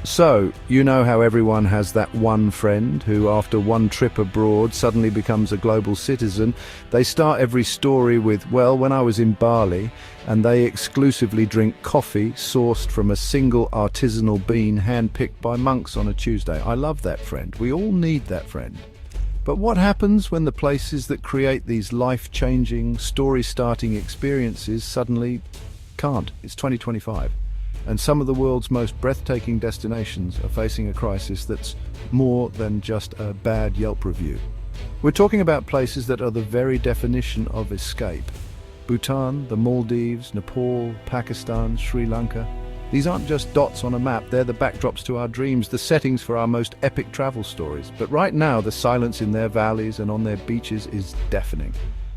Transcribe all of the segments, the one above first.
So, you know how everyone has that one friend who, after one trip abroad, suddenly becomes a global citizen? They start every story with, well, when I was in Bali, and they exclusively drink coffee sourced from a single artisanal bean handpicked by monks on a Tuesday. I love that friend. We all need that friend. But what happens when the places that create these life-changing, story-starting experiences suddenly can't? It's 2025. And some of the world's most breathtaking destinations are facing a crisis that's more than just a bad Yelp review. We're talking about places that are the very definition of escape. Bhutan, the Maldives, Nepal, Pakistan, Sri Lanka. These aren't just dots on a map, they're the backdrops to our dreams, the settings for our most epic travel stories. But right now, the silence in their valleys and on their beaches is deafening.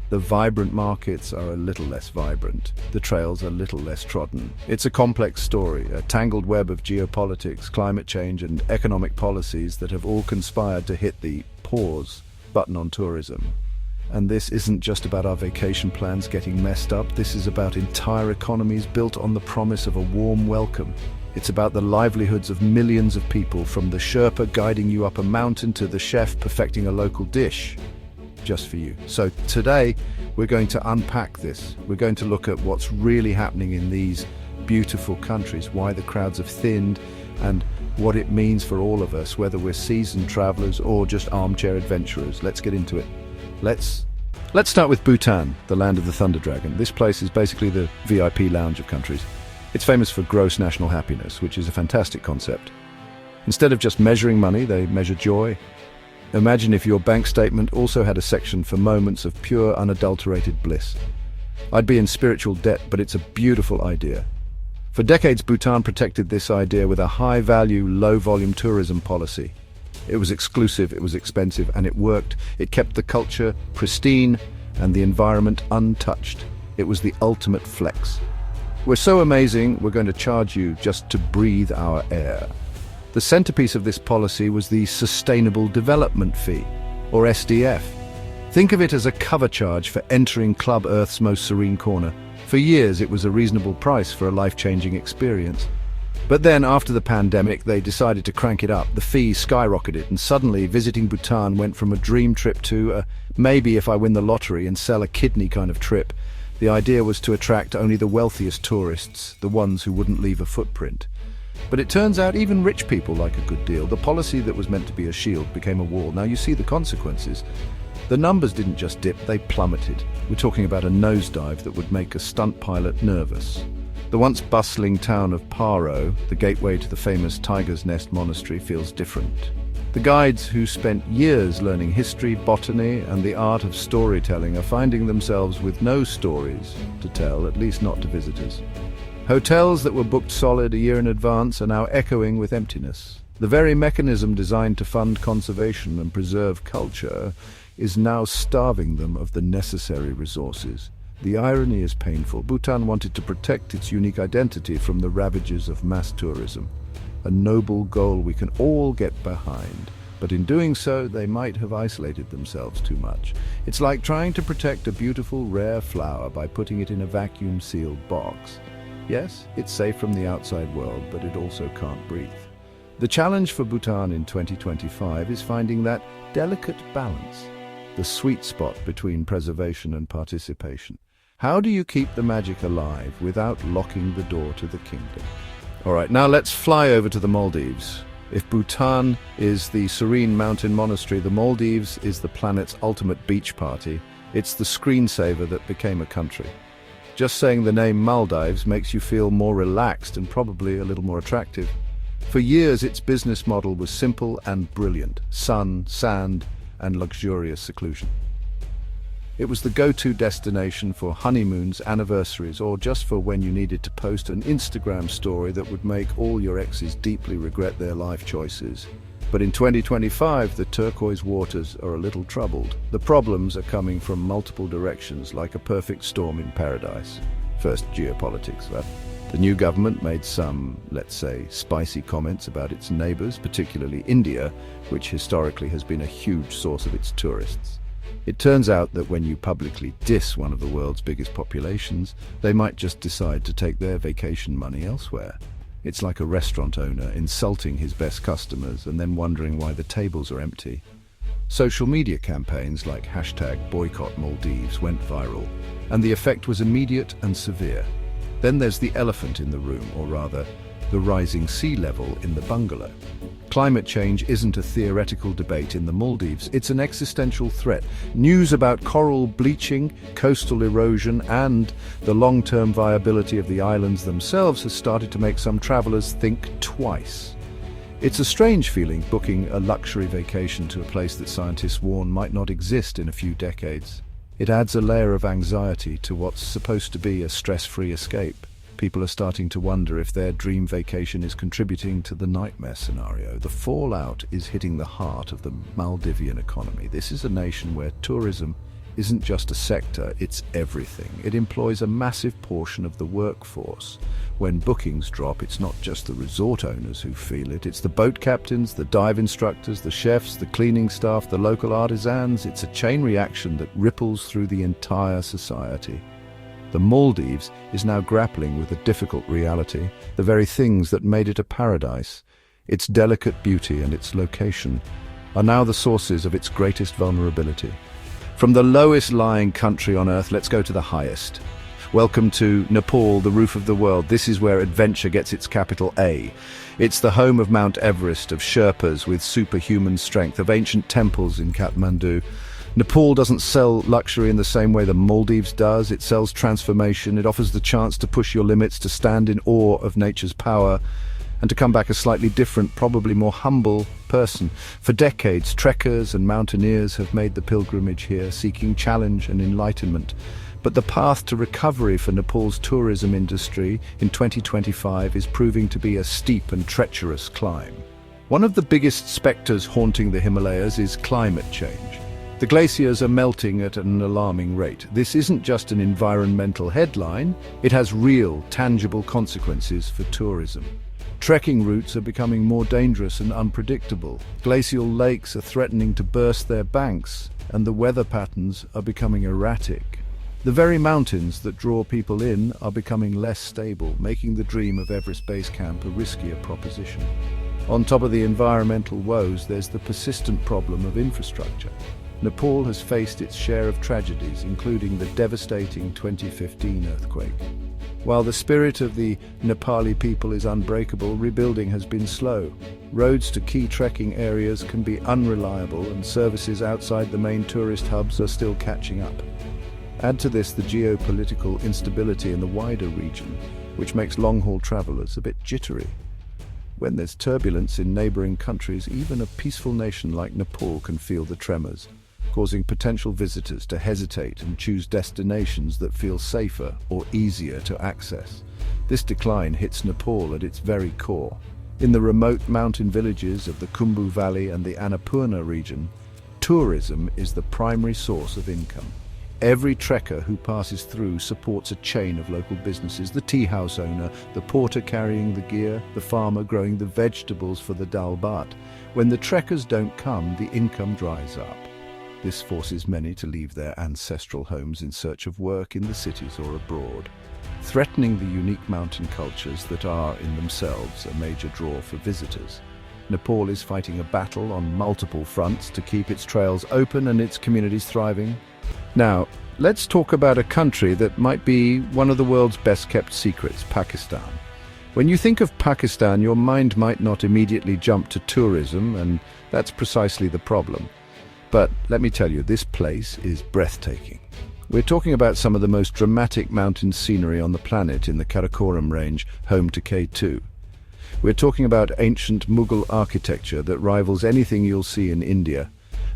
The vibrant markets are a little less vibrant. The trails are a little less trodden. It's a complex story, a tangled web of geopolitics, climate change, and economic policies that have all conspired to hit the pause button on tourism. And this isn't just about our vacation plans getting messed up. This is about entire economies built on the promise of a warm welcome. It's about the livelihoods of millions of people, from the Sherpa guiding you up a mountain to the chef perfecting a local dish just for you. So today we're going to unpack this. We're going to look at what's really happening in these beautiful countries, why the crowds have thinned, and what it means for all of us, whether we're seasoned travelers or just armchair adventurers. Let's get into it. Let's start with Bhutan, the land of the Thunder Dragon. This place is basically the VIP lounge of countries. It's famous for gross national happiness, which is a fantastic concept. Instead of just measuring money, they measure joy. Imagine if your bank statement also had a section for moments of pure, unadulterated bliss. I'd be in spiritual debt, but it's a beautiful idea. For decades, Bhutan protected this idea with a high-value, low-volume tourism policy. It was exclusive, it was expensive, and it worked. It kept the culture pristine and the environment untouched. It was the ultimate flex. We're so amazing, we're going to charge you just to breathe our air. The centerpiece of this policy was the Sustainable Development Fee, or SDF. Think of it as a cover charge for entering Club Earth's most serene corner. For years, it was a reasonable price for a life-changing experience. But then, after the pandemic, they decided to crank it up. The fee skyrocketed, and suddenly visiting Bhutan went from a dream trip to a maybe if I win the lottery and sell a kidney kind of trip. The idea was to attract only the wealthiest tourists, the ones who wouldn't leave a footprint. But it turns out even rich people like a good deal. The policy that was meant to be a shield became a wall. Now you see the consequences. The numbers didn't just dip, they plummeted. We're talking about a nosedive that would make a stunt pilot nervous. The once bustling town of Paro, the gateway to the famous Tiger's Nest Monastery, feels different. The guides who spent years learning history, botany, and the art of storytelling are finding themselves with no stories to tell, at least not to visitors. Hotels that were booked solid a year in advance are now echoing with emptiness. The very mechanism designed to fund conservation and preserve culture is now starving them of the necessary resources. The irony is painful. Bhutan wanted to protect its unique identity from the ravages of mass tourism, a noble goal we can all get behind. But in doing so, they might have isolated themselves too much. It's like trying to protect a beautiful, rare flower by putting it in a vacuum-sealed box. Yes, it's safe from the outside world, but it also can't breathe. The challenge for Bhutan in 2025 is finding that delicate balance, the sweet spot between preservation and participation. How do you keep the magic alive without locking the door to the kingdom? All right, now let's fly over to the Maldives. If Bhutan is the serene mountain monastery, the Maldives is the planet's ultimate beach party. It's the screensaver that became a country. Just saying the name Maldives makes you feel more relaxed and probably a little more attractive. For years, its business model was simple and brilliant: sun, sand, and luxurious seclusion. It was the go-to destination for honeymoons, anniversaries, or just for when you needed to post an Instagram story that would make all your exes deeply regret their life choices. But in 2025, the turquoise waters are a little troubled. The problems are coming from multiple directions, like a perfect storm in paradise. First, geopolitics. The new government made some, let's say, spicy comments about its neighbors, particularly India, which historically has been a huge source of its tourists. It turns out that when you publicly diss one of the world's biggest populations, they might just decide to take their vacation money elsewhere. It's like a restaurant owner insulting his best customers and then wondering why the tables are empty. Social media campaigns like #BoycottMaldives went viral, and the effect was immediate and severe. Then there's the elephant in the room, or rather, the rising sea level in the bungalow. Climate change isn't a theoretical debate in the Maldives, it's an existential threat. News about coral bleaching, coastal erosion, and the long-term viability of the islands themselves has started to make some travelers think twice. It's a strange feeling booking a luxury vacation to a place that scientists warn might not exist in a few decades. It adds a layer of anxiety to what's supposed to be a stress-free escape. People are starting to wonder if their dream vacation is contributing to the nightmare scenario. The fallout is hitting the heart of the Maldivian economy. This is a nation where tourism isn't just a sector, it's everything. It employs a massive portion of the workforce. When bookings drop, it's not just the resort owners who feel it, it's the boat captains, the dive instructors, the chefs, the cleaning staff, the local artisans. It's a chain reaction that ripples through the entire society. The Maldives is now grappling with a difficult reality, the very things that made it a paradise. Its delicate beauty and its location are now the sources of its greatest vulnerability. From the lowest lying country on earth, let's go to the highest. Welcome to Nepal, the roof of the world. This is where adventure gets its capital A. It's the home of Mount Everest, of Sherpas with superhuman strength, of ancient temples in Kathmandu. Nepal doesn't sell luxury in the same way the Maldives does. It sells transformation. It offers the chance to push your limits, to stand in awe of nature's power, and to come back a slightly different, probably more humble person. For decades, trekkers and mountaineers have made the pilgrimage here, seeking challenge and enlightenment. But the path to recovery for Nepal's tourism industry in 2025 is proving to be a steep and treacherous climb. One of the biggest specters haunting the Himalayas is climate change. The glaciers are melting at an alarming rate. This isn't just an environmental headline, it has real, tangible consequences for tourism. Trekking routes are becoming more dangerous and unpredictable. Glacial lakes are threatening to burst their banks, and the weather patterns are becoming erratic. The very mountains that draw people in are becoming less stable, making the dream of Everest Base Camp a riskier proposition. On top of the environmental woes, there's the persistent problem of infrastructure. Nepal has faced its share of tragedies, including the devastating 2015 earthquake. While the spirit of the Nepali people is unbreakable, rebuilding has been slow. Roads to key trekking areas can be unreliable, and services outside the main tourist hubs are still catching up. Add to this the geopolitical instability in the wider region, which makes long-haul travelers a bit jittery. When there's turbulence in neighboring countries, even a peaceful nation like Nepal can feel the tremors, causing potential visitors to hesitate and choose destinations that feel safer or easier to access. This decline hits Nepal at its very core. In the remote mountain villages of the Khumbu Valley and the Annapurna region, tourism is the primary source of income. Every trekker who passes through supports a chain of local businesses: the tea house owner, the porter carrying the gear, the farmer growing the vegetables for the dal bhat. When the trekkers don't come, the income dries up. This forces many to leave their ancestral homes in search of work in the cities or abroad, threatening the unique mountain cultures that are, in themselves, a major draw for visitors. Nepal is fighting a battle on multiple fronts to keep its trails open and its communities thriving. Now, let's talk about a country that might be one of the world's best-kept secrets: Pakistan. When you think of Pakistan, your mind might not immediately jump to tourism, and that's precisely the problem. But let me tell you, this place is breathtaking. We're talking about some of the most dramatic mountain scenery on the planet in the Karakoram range, home to K2. We're talking about ancient Mughal architecture that rivals anything you'll see in India,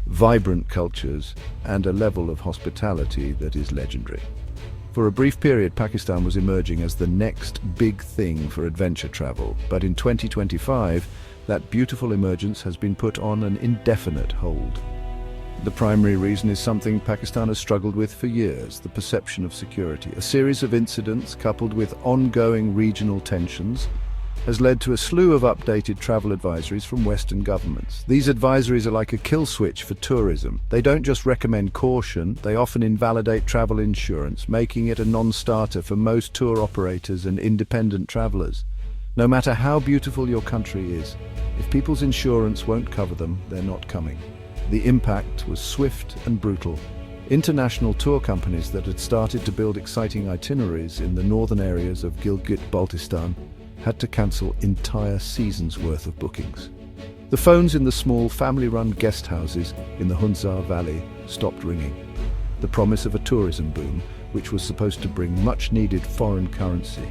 vibrant cultures, and a level of hospitality that is legendary. For a brief period, Pakistan was emerging as the next big thing for adventure travel, but in 2025, that beautiful emergence has been put on an indefinite hold. The primary reason is something Pakistan has struggled with for years: the perception of security. A series of incidents, coupled with ongoing regional tensions, has led to a slew of updated travel advisories from Western governments. These advisories are like a kill switch for tourism. They don't just recommend caution, they often invalidate travel insurance, making it a non-starter for most tour operators and independent travelers. No matter how beautiful your country is, if people's insurance won't cover them, they're not coming. The impact was swift and brutal. International tour companies that had started to build exciting itineraries in the northern areas of Gilgit-Baltistan had to cancel entire seasons' worth of bookings. The phones in the small family-run guest houses in the Hunza Valley stopped ringing. The promise of a tourism boom, which was supposed to bring much-needed foreign currency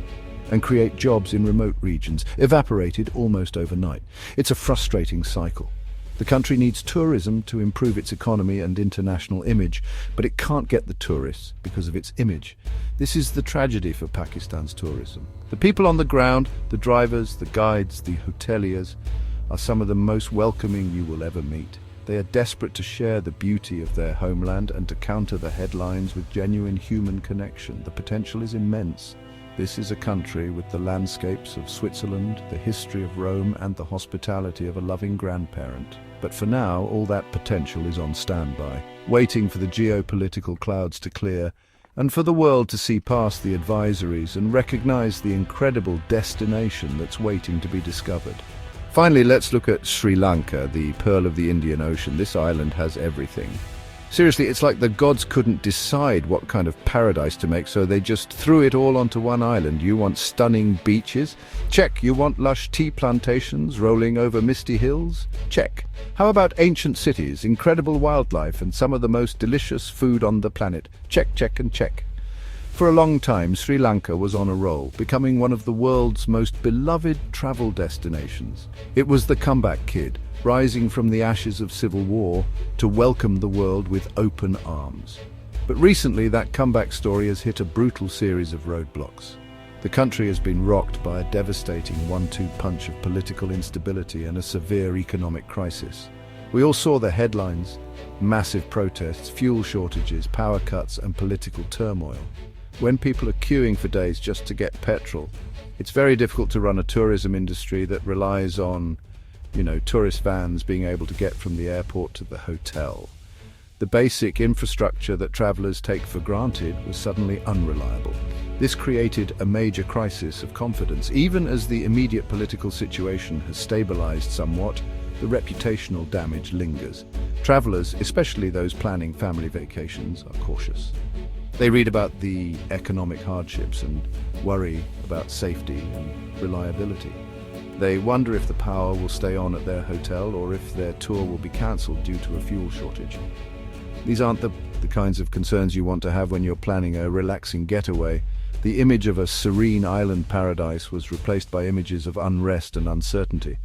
and create jobs in remote regions, evaporated almost overnight. It's a frustrating cycle. The country needs tourism to improve its economy and international image, but it can't get the tourists because of its image. This is the tragedy for Pakistan's tourism. The people on the ground, the drivers, the guides, the hoteliers, are some of the most welcoming you will ever meet. They are desperate to share the beauty of their homeland and to counter the headlines with genuine human connection. The potential is immense. This is a country with the landscapes of Switzerland, the history of Rome, and the hospitality of a loving grandparent. But for now, all that potential is on standby, waiting for the geopolitical clouds to clear, and for the world to see past the advisories and recognize the incredible destination that's waiting to be discovered. Finally, let's look at Sri Lanka, the pearl of the Indian Ocean. This island has everything. Seriously, it's like the gods couldn't decide what kind of paradise to make, so they just threw it all onto one island. You want stunning beaches? Check. You want lush tea plantations rolling over misty hills? Check. How about ancient cities, incredible wildlife, and some of the most delicious food on the planet? Check, check, and check. For a long time, Sri Lanka was on a roll, becoming one of the world's most beloved travel destinations. It was the comeback kid, rising from the ashes of civil war to welcome the world with open arms. But recently, that comeback story has hit a brutal series of roadblocks. The country has been rocked by a devastating one-two punch of political instability and a severe economic crisis. We all saw the headlines: massive protests, fuel shortages, power cuts, and political turmoil. When people are queuing for days just to get petrol, it's very difficult to run a tourism industry that relies on, tourist vans being able to get from the airport to the hotel. The basic infrastructure that travelers take for granted was suddenly unreliable. This created a major crisis of confidence. Even as the immediate political situation has stabilized somewhat, the reputational damage lingers. Travelers, especially those planning family vacations, are cautious. They read about the economic hardships and worry about safety and reliability. They wonder if the power will stay on at their hotel or if their tour will be cancelled due to a fuel shortage. These aren't the kinds of concerns you want to have when you're planning a relaxing getaway. The image of a serene island paradise was replaced by images of unrest and uncertainty.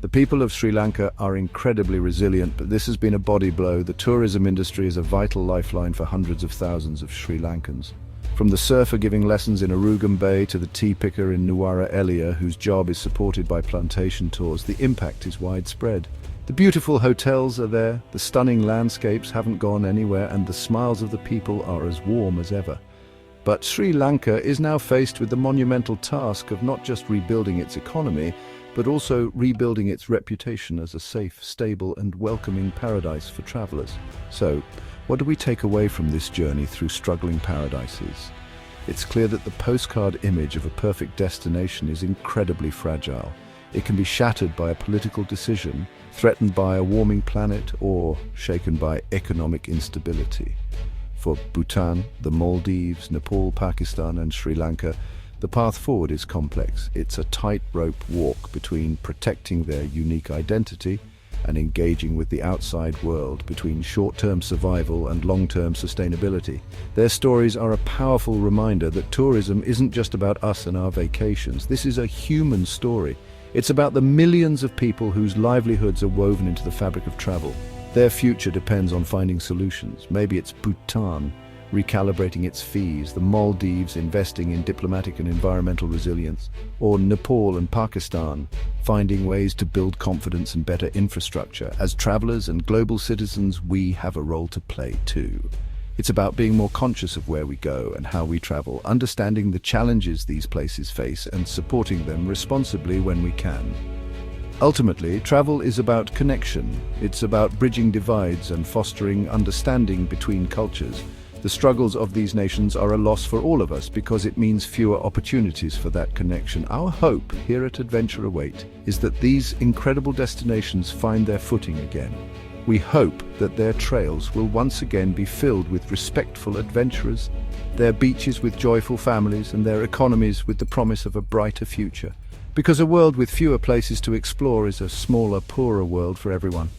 The people of Sri Lanka are incredibly resilient, but this has been a body blow. The tourism industry is a vital lifeline for hundreds of thousands of Sri Lankans. From the surfer giving lessons in Arugam Bay to the tea picker in Nuwara Eliya, whose job is supported by plantation tours, the impact is widespread. The beautiful hotels are there, the stunning landscapes haven't gone anywhere, and the smiles of the people are as warm as ever. But Sri Lanka is now faced with the monumental task of not just rebuilding its economy, but also rebuilding its reputation as a safe, stable, and welcoming paradise for travelers. So, what do we take away from this journey through struggling paradises? It's clear that the postcard image of a perfect destination is incredibly fragile. It can be shattered by a political decision, threatened by a warming planet, or shaken by economic instability. For Bhutan, the Maldives, Nepal, Pakistan, and Sri Lanka, the path forward is complex. It's a tightrope walk between protecting their unique identity and engaging with the outside world, between short-term survival and long-term sustainability. Their stories are a powerful reminder that tourism isn't just about us and our vacations. This is a human story. It's about the millions of people whose livelihoods are woven into the fabric of travel. Their future depends on finding solutions. Maybe it's Bhutan recalibrating its fees, the Maldives investing in diplomatic and environmental resilience, or Nepal and Pakistan finding ways to build confidence and better infrastructure. As travelers and global citizens, we have a role to play too. It's about being more conscious of where we go and how we travel, understanding the challenges these places face and supporting them responsibly when we can. Ultimately, travel is about connection. It's about bridging divides and fostering understanding between cultures. The struggles of these nations are a loss for all of us because it means fewer opportunities for that connection. Our hope here at Adventure Await is that these incredible destinations find their footing again. We hope that their trails will once again be filled with respectful adventurers, their beaches with joyful families, and their economies with the promise of a brighter future. Because a world with fewer places to explore is a smaller, poorer world for everyone.